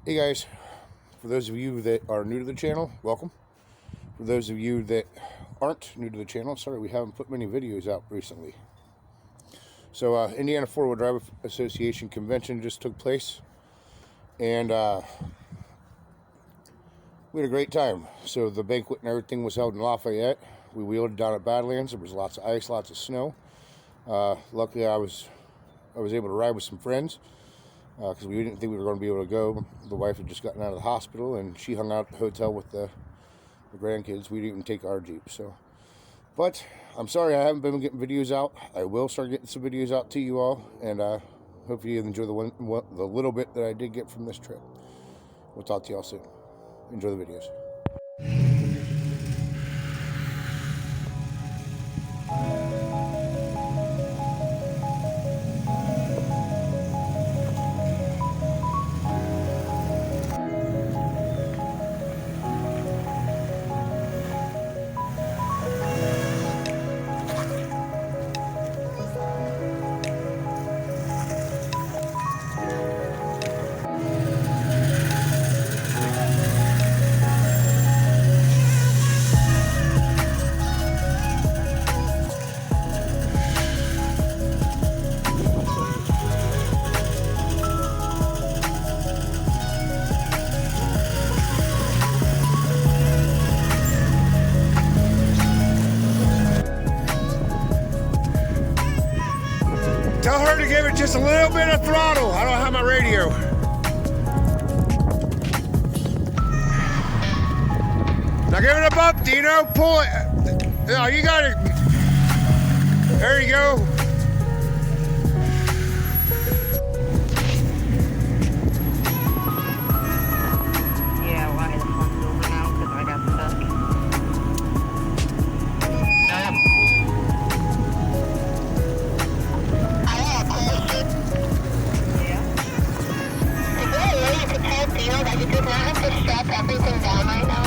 Hey guys, for those of you that are new to the channel, welcome. For those of you that aren't new to the channel, sorry we haven't put many videos out recently. So Indiana Four-Wheel Drive Association convention just took place, and we had a great time. So the banquet and everything was held in Lafayette. We wheeled down at Badlands. There was lots of ice, lots of snow. Luckily I was able to ride with some friends, because we didn't think we were going to be able to go. The wife had just gotten out of the hospital, and she hung out at the hotel with the grandkids. We didn't even take our Jeep. But I'm sorry I haven't been getting videos out. I will start getting some videos out to you all, and hopefully you enjoy the little bit that I did get from this trip. We'll talk to you all soon. Enjoy the videos. Tell her to give it just a little bit of throttle. I don't have my radio. Now give it a bump, Dino. Pull it. No, you got it. There you go. Yeah, why the fun's over now? Because I got stuck. Dino, that you did not have to strap everything down right now.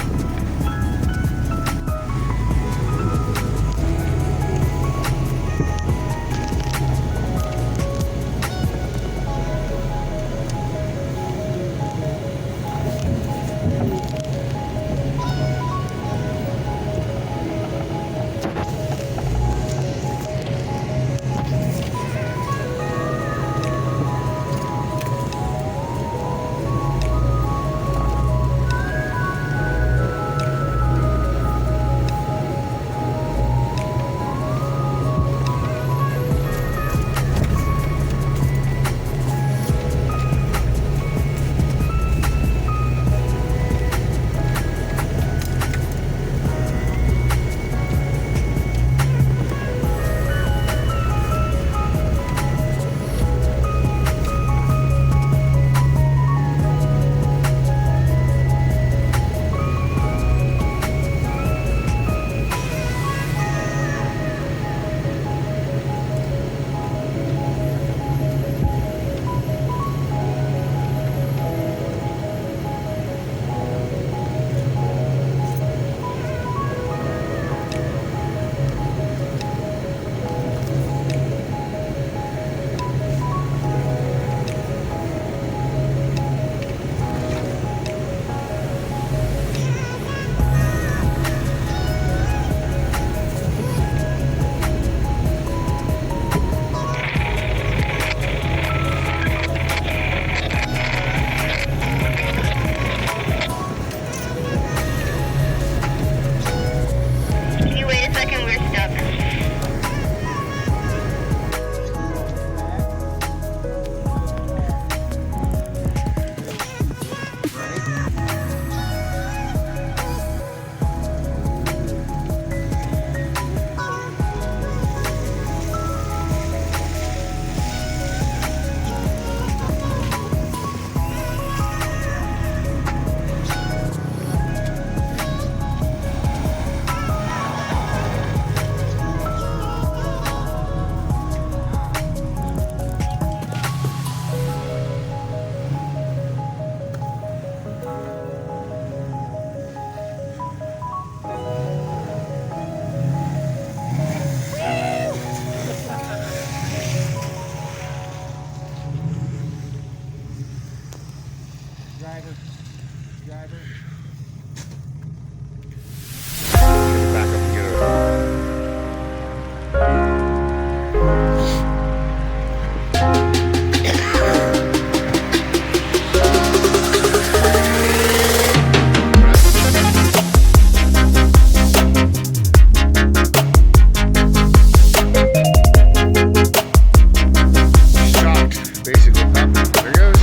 Driver. Back up and get her. Shocked, basically. There goes.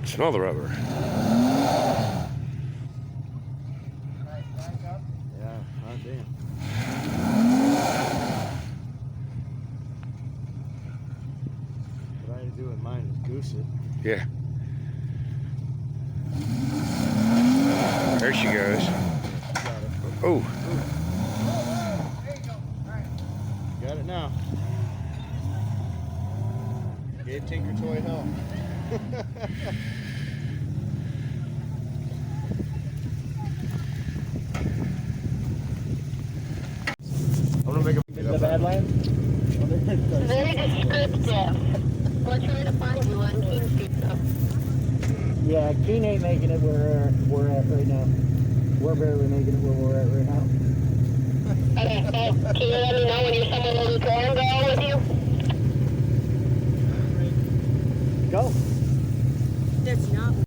Smell the rubber. Yeah, oh damn. What I had to do with mine is goose it. Yeah. There she goes. Got it. Oh. Got it now. Gave Tinker Toy hell. I'm gonna make a The Badlands? Very descriptive. We'll try to find you on King Street, though. Yeah, King ain't making it where we're at right now. We're barely making it where we're at right now. Okay, so can you let me know when you're somewhere where we can go with you? Go. That's not